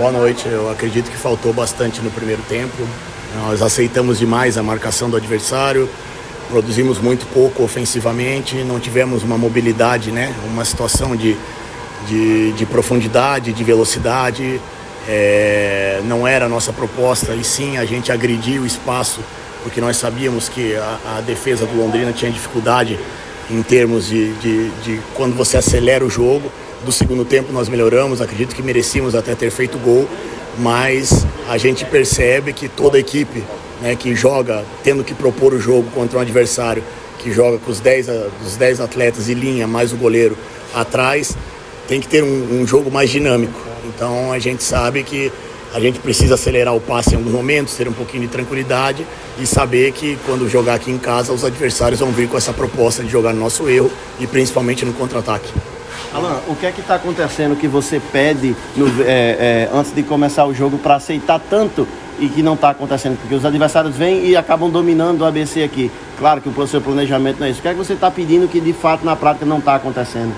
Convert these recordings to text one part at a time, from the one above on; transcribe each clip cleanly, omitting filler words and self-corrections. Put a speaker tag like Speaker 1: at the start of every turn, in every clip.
Speaker 1: Boa noite. Eu acredito que faltou bastante no primeiro tempo. Nós aceitamos demais a marcação do adversário, produzimos muito pouco ofensivamente, não tivemos uma mobilidade, né? Uma situação de profundidade, de velocidade. Não era a nossa proposta, e sim a gente agrediu o espaço, porque nós sabíamos que a defesa do Londrina tinha dificuldade em termos de quando você acelera o jogo. Do segundo tempo nós melhoramos, acredito que merecíamos até ter feito gol, mas a gente percebe que toda a equipe, né, que joga tendo que propor o jogo contra um adversário que joga com os 10 atletas e linha, mais o goleiro atrás, tem que ter um jogo mais dinâmico. Então a gente sabe que a gente precisa acelerar o passe em alguns momentos, ter um pouquinho de tranquilidade e saber que quando jogar aqui em casa os adversários vão vir com essa proposta de jogar no nosso erro e principalmente no contra-ataque.
Speaker 2: Alan, o que é que está acontecendo que você pede antes de começar o jogo para aceitar tanto e que não está acontecendo? Porque os adversários vêm e acabam dominando o ABC aqui. Claro que o seu planejamento não é isso. O que é que você está pedindo que de fato na prática não está acontecendo?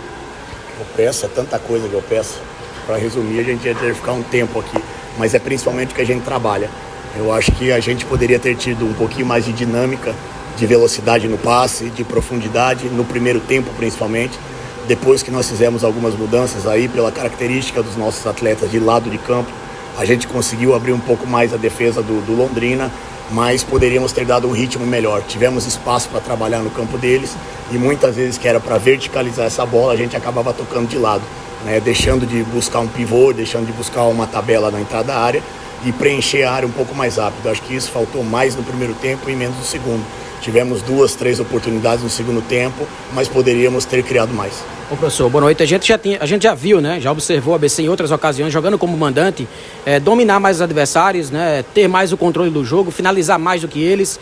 Speaker 1: Eu peço, é tanta coisa que eu peço. Para resumir, a gente ia ter que ficar um tempo aqui, mas é principalmente o que a gente trabalha. Eu acho que a gente poderia ter tido um pouquinho mais de dinâmica, de velocidade no passe, de profundidade, no primeiro tempo principalmente. Depois que nós fizemos algumas mudanças aí, pela característica dos nossos atletas de lado de campo, a gente conseguiu abrir um pouco mais a defesa do Londrina, mas poderíamos ter dado um ritmo melhor. Tivemos espaço para trabalhar no campo deles e muitas vezes que era para verticalizar essa bola, a gente acabava tocando de lado, né? Deixando de buscar um pivô, deixando de buscar uma tabela na entrada da área e preencher a área um pouco mais rápido. Acho que isso faltou mais no primeiro tempo e menos no segundo. Tivemos 2, 3 oportunidades no segundo tempo, mas poderíamos ter criado mais.
Speaker 3: Ô professor, boa noite. A gente já viu, né? Já observou a ABC em outras ocasiões, jogando como mandante, dominar mais os adversários, né? Ter mais o controle do jogo, finalizar mais do que eles,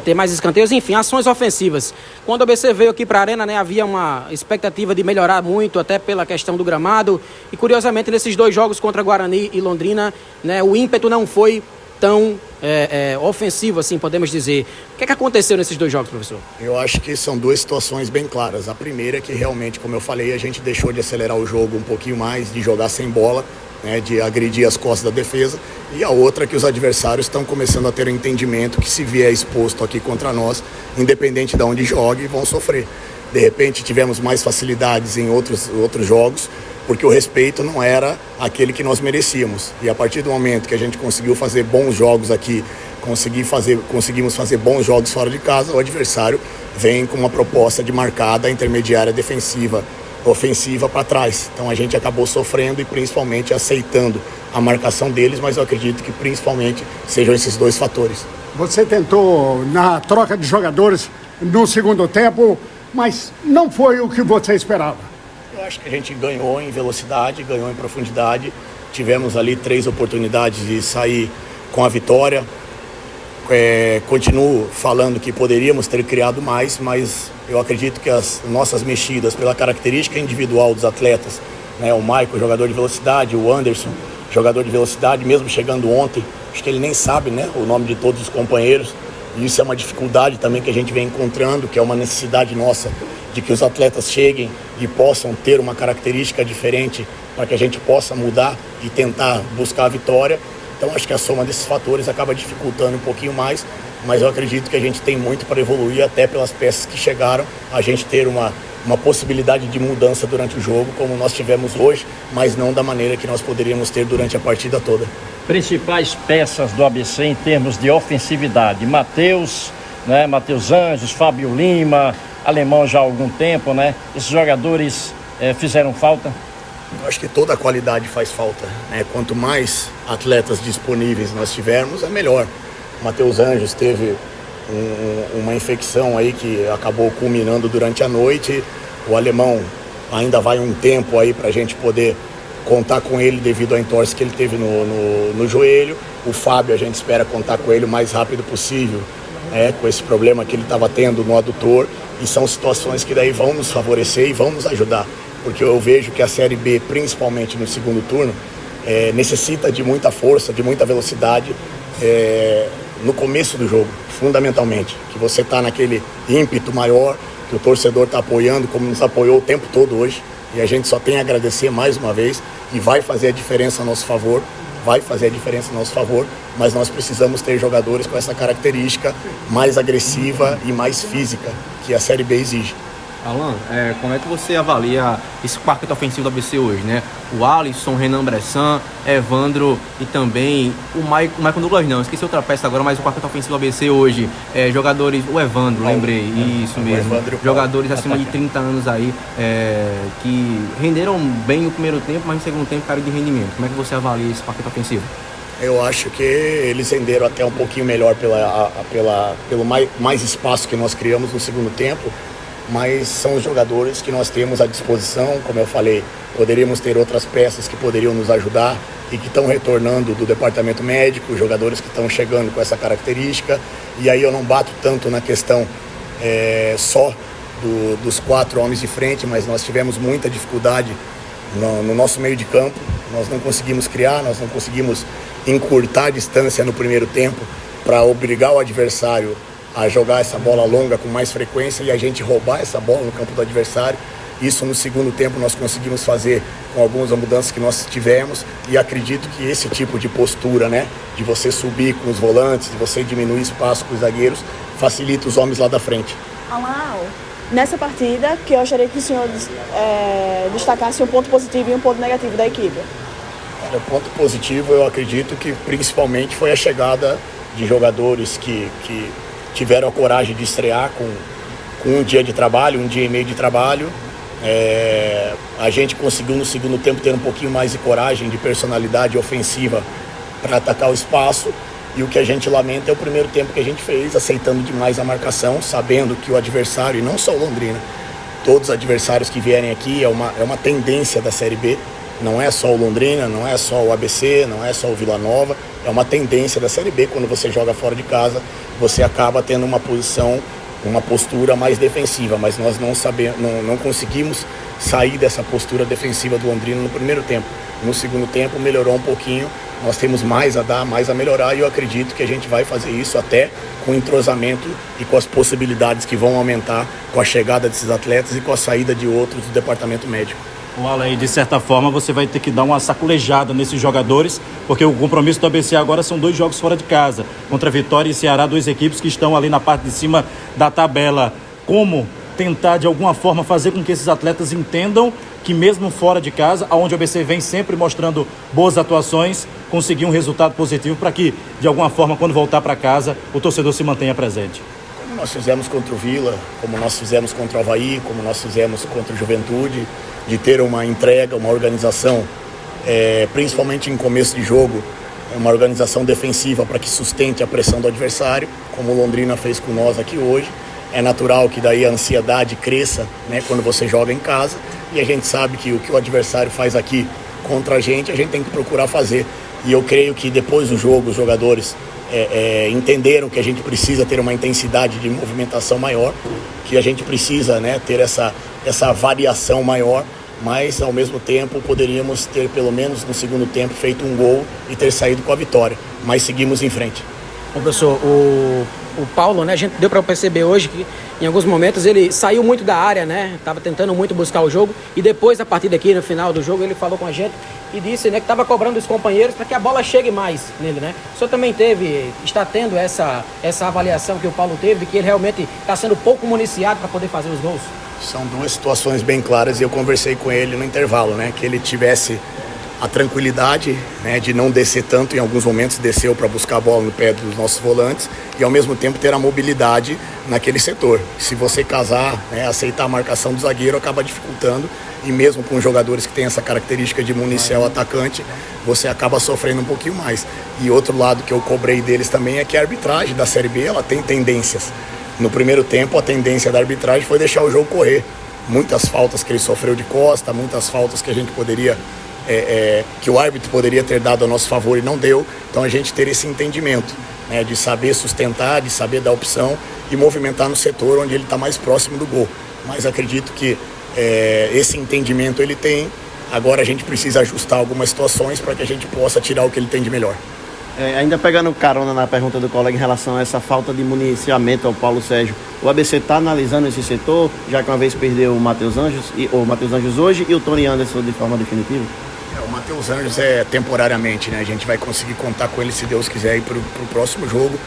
Speaker 3: ter mais escanteios, enfim, ações ofensivas. Quando a ABC veio aqui para a Arena, né, havia uma expectativa de melhorar muito, até pela questão do gramado. E curiosamente, nesses 2 jogos contra Guarani e Londrina, né, o ímpeto não foi tão ofensivo, assim, podemos dizer. O que é que aconteceu nesses 2 jogos, professor?
Speaker 1: Eu acho que são 2 situações bem claras. A primeira é que realmente, como eu falei, a gente deixou de acelerar o jogo um pouquinho mais, de jogar sem bola, né, de agredir as costas da defesa. E a outra é que os adversários estão começando a ter um entendimento que se vier exposto aqui contra nós, independente de onde jogue, vão sofrer. De repente tivemos mais facilidades em outros jogos, porque o respeito não era aquele que nós merecíamos. E a partir do momento que a gente conseguiu fazer bons jogos aqui, conseguimos fazer bons jogos fora de casa, o adversário vem com uma proposta de marcada intermediária defensiva, ofensiva para trás. Então a gente acabou sofrendo e principalmente aceitando a marcação deles, mas eu acredito que principalmente sejam esses 2 fatores.
Speaker 4: Você tentou na troca de jogadores no segundo tempo, mas não foi o que você esperava.
Speaker 1: Eu acho que a gente ganhou em velocidade, ganhou em profundidade. Tivemos ali 3 oportunidades de sair com a vitória. Continuo falando que poderíamos ter criado mais, mas eu acredito que as nossas mexidas, pela característica individual dos atletas, né, o Michael, jogador de velocidade, o Anderson, jogador de velocidade, mesmo chegando ontem, acho que ele nem sabe, né, o nome de todos os companheiros. E isso é uma dificuldade também que a gente vem encontrando, que é uma necessidade nossa de que os atletas cheguem e possam ter uma característica diferente para que a gente possa mudar e tentar buscar a vitória. Então acho que a soma desses fatores acaba dificultando um pouquinho mais, mas eu acredito que a gente tem muito para evoluir, até pelas peças que chegaram, a gente ter uma possibilidade de mudança durante o jogo, como nós tivemos hoje, mas não da maneira que nós poderíamos ter durante a partida toda.
Speaker 5: Principais peças do ABC em termos de ofensividade: Matheus, né, Matheus Anjos, Fábio Lima, Alemão já há algum tempo, né? Esses jogadores fizeram falta?
Speaker 1: Eu acho que toda a qualidade faz falta, né? Quanto mais atletas disponíveis nós tivermos, é melhor. O Matheus Anjos teve uma infecção aí que acabou culminando durante a noite. O Alemão ainda vai um tempo aí para a gente poder contar com ele devido à entorse que ele teve no joelho. O Fábio, a gente espera contar com ele o mais rápido possível, com esse problema que ele estava tendo no adutor. E são situações que daí vão nos favorecer e vão nos ajudar, porque eu vejo que a Série B, principalmente no segundo turno, necessita de muita força, de muita velocidade no começo do jogo, fundamentalmente, que você está naquele ímpeto maior, que o torcedor está apoiando, como nos apoiou o tempo todo hoje, e a gente só tem a agradecer mais uma vez, e vai fazer a diferença a nosso favor, vai fazer a diferença a nosso favor, mas nós precisamos ter jogadores com essa característica mais agressiva e mais física que a Série B exige.
Speaker 6: Alan, como é que você avalia esse quarteto ofensivo do ABC hoje, né? O Alisson, Renan Bressan, Evandro e também o Maicon Douglas, não, esqueci outra peça agora, mas o quarteto ofensivo do ABC hoje, jogadores, o Evandro, lembrei, isso mesmo, jogadores acima de 30 anos aí, que renderam bem no primeiro tempo, mas no segundo tempo caíram de rendimento. Como é que você avalia esse quarteto ofensivo?
Speaker 1: Eu acho que eles renderam até um pouquinho melhor pelo mais espaço que nós criamos no segundo tempo, mas são os jogadores que nós temos à disposição. Como eu falei, poderíamos ter outras peças que poderiam nos ajudar e que estão retornando do departamento médico, jogadores que estão chegando com essa característica, e aí eu não bato tanto na questão só dos 4 homens de frente, mas nós tivemos muita dificuldade no nosso meio de campo, nós não conseguimos criar, nós não conseguimos encurtar a distância no primeiro tempo para obrigar o adversário a jogar essa bola longa com mais frequência e a gente roubar essa bola no campo do adversário. Isso no segundo tempo nós conseguimos fazer com algumas mudanças que nós tivemos, e acredito que esse tipo de postura, né, de você subir com os volantes, de você diminuir espaço com os zagueiros, facilita os homens lá da frente.
Speaker 7: Alan, nessa partida, que eu gostaria que o senhor destacasse um ponto positivo e um ponto negativo da equipe.
Speaker 1: O ponto positivo, eu acredito que principalmente foi a chegada de jogadores que tiveram a coragem de estrear com um dia de trabalho, um dia e meio de trabalho. A gente conseguiu no segundo tempo ter um pouquinho mais de coragem, de personalidade ofensiva para atacar o espaço, e o que a gente lamenta é o primeiro tempo que a gente fez, aceitando demais a marcação, sabendo que o adversário, e não só o Londrina, todos os adversários que vierem aqui, é uma tendência da Série B, não é só o Londrina, não é só o ABC, não é só o Vila Nova, é uma tendência da Série B. Quando você joga fora de casa, você acaba tendo uma postura mais defensiva, mas nós não conseguimos sair dessa postura defensiva do Londrina no primeiro tempo. No segundo tempo melhorou um pouquinho, nós temos mais a dar, mais a melhorar, e eu acredito que a gente vai fazer isso até com entrosamento e com as possibilidades que vão aumentar com a chegada desses atletas e com a saída de outros do departamento médico.
Speaker 8: O Alan, de certa forma, você vai ter que dar uma sacolejada nesses jogadores, porque o compromisso do ABC agora são 2 jogos fora de casa, contra Vitória e Ceará, 2 equipes que estão ali na parte de cima da tabela. Como tentar, de alguma forma, fazer com que esses atletas entendam que mesmo fora de casa, onde o ABC vem sempre mostrando boas atuações, conseguir um resultado positivo para que, de alguma forma, quando voltar para casa, o torcedor se mantenha presente?
Speaker 1: Como nós fizemos contra o Vila, como nós fizemos contra o Avaí, como nós fizemos contra o Juventude, de ter uma entrega, uma organização, principalmente em começo de jogo, uma organização defensiva para que sustente a pressão do adversário, como o Londrina fez com nós aqui hoje. É natural que daí a ansiedade cresça, né, quando você joga em casa, e a gente sabe que o que o adversário faz aqui contra a gente tem que procurar fazer. E eu creio que depois do jogo os jogadores entenderam que a gente precisa ter uma intensidade de movimentação maior, que a gente precisa, né, ter essa variação maior, mas ao mesmo tempo poderíamos ter pelo menos no segundo tempo feito um gol e ter saído com a vitória, mas seguimos em frente.
Speaker 3: Bom, professor, o Paulo, né, a gente deu para perceber hoje que em alguns momentos ele saiu muito da área, né, estava tentando muito buscar o jogo, e depois da partida aqui, no final do jogo, ele falou com a gente e disse, né, que estava cobrando os companheiros para que a bola chegue mais nele, né. O senhor também está tendo essa avaliação que o Paulo teve, de que ele realmente está sendo pouco municiado para poder fazer os gols?
Speaker 1: São 2 situações bem claras, e eu conversei com ele no intervalo, né, que ele tivesse a tranquilidade, né, de não descer tanto. Em alguns momentos desceu para buscar a bola no pé dos nossos volantes, e ao mesmo tempo ter a mobilidade naquele setor. Se você casar, né, aceitar a marcação do zagueiro, acaba dificultando, e mesmo com jogadores que têm essa característica de municiar o atacante, você acaba sofrendo um pouquinho mais. E outro lado que eu cobrei deles também é que a arbitragem da Série B, ela tem tendências. No primeiro tempo, a tendência da arbitragem foi deixar o jogo correr. Muitas faltas que ele sofreu de costa, muitas faltas que a gente poderia que o árbitro poderia ter dado a nosso favor e não deu. Então a gente ter esse entendimento, né, de saber sustentar, de saber dar opção e movimentar no setor onde ele está mais próximo do gol. Mas acredito que esse entendimento ele tem. Agora a gente precisa ajustar algumas situações para que a gente possa tirar o que ele tem de melhor.
Speaker 2: Ainda pegando carona na pergunta do colega em relação a essa falta de municiamento ao Paulo Sérgio, o ABC está analisando esse setor, já que uma vez perdeu o Matheus Anjos hoje e o Tony Anderson de forma definitiva?
Speaker 1: Matheus Anjos é temporariamente, né? A gente vai conseguir contar com ele, se Deus quiser, ir para o próximo jogo.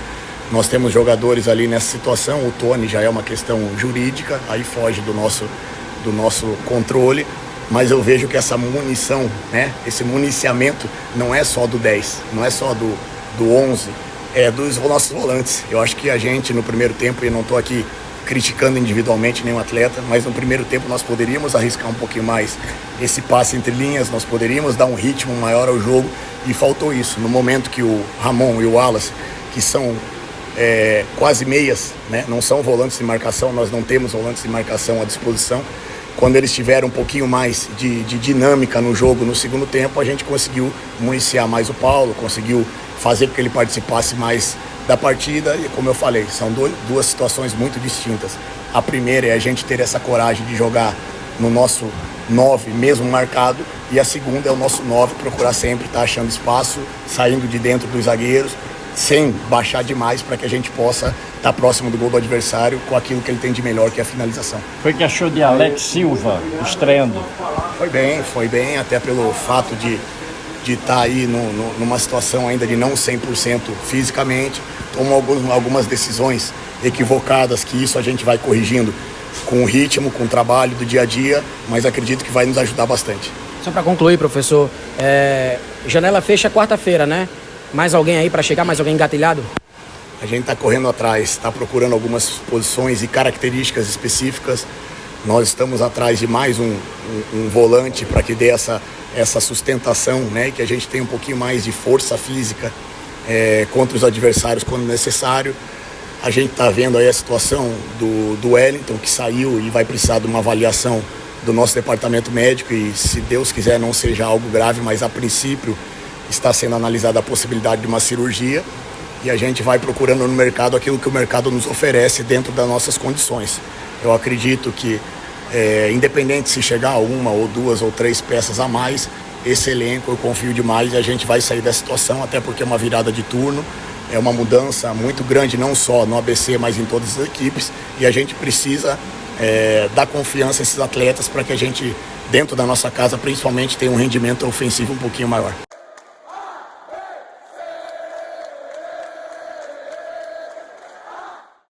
Speaker 1: Nós temos jogadores ali nessa situação. O Tony já é uma questão jurídica, aí foge do nosso controle. Mas eu vejo que essa munição, né? Esse municiamento não é só do 10, não é só do 11, é dos nossos volantes. Eu acho que a gente no primeiro tempo, e não estou aqui criticando individualmente nenhum atleta, mas no primeiro tempo nós poderíamos arriscar um pouquinho mais esse passe entre linhas, nós poderíamos dar um ritmo maior ao jogo, e faltou isso. No momento que o Ramon e o Wallace, que são quase meias, né? Não são volantes de marcação, nós não temos volantes de marcação à disposição. Quando eles tiveram um pouquinho mais de dinâmica no jogo no segundo tempo, a gente conseguiu municiar mais o Paulo, conseguiu fazer com que ele participasse mais da partida, e como eu falei, são duas situações muito distintas. A primeira é a gente ter essa coragem de jogar no nosso 9 mesmo marcado, e a segunda é o nosso 9 procurar sempre estar achando espaço, saindo de dentro dos zagueiros, sem baixar demais, para que a gente possa estar próximo do gol do adversário com aquilo que ele tem de melhor, que é a finalização.
Speaker 5: Foi que achou de Alex Silva estreando?
Speaker 1: Foi bem, até pelo fato de estar aí numa situação ainda de não 100% fisicamente. Tomou algumas decisões equivocadas, que isso a gente vai corrigindo com o ritmo, com o trabalho do dia a dia, mas acredito que vai nos ajudar bastante.
Speaker 3: Só para concluir, professor, janela fecha quarta-feira, né? Mais alguém aí para chegar, mais alguém engatilhado?
Speaker 1: A gente está correndo atrás, está procurando algumas posições e características específicas. Nós estamos atrás de mais um volante para que dê essa sustentação, né? Que a gente tenha um pouquinho mais de força física contra os adversários quando necessário. A gente está vendo aí a situação do Wellington, que saiu e vai precisar de uma avaliação do nosso departamento médico, e se Deus quiser não seja algo grave, mas a princípio está sendo analisada a possibilidade de uma cirurgia, e a gente vai procurando no mercado aquilo que o mercado nos oferece dentro das nossas condições. Eu acredito que, independente se chegar uma ou duas ou três peças a mais, esse elenco eu confio demais e a gente vai sair da situação, até porque é uma virada de turno, é uma mudança muito grande, não só no ABC, mas em todas as equipes, e a gente precisa dar confiança a esses atletas para que a gente, dentro da nossa casa, principalmente, tenha um rendimento ofensivo um pouquinho maior.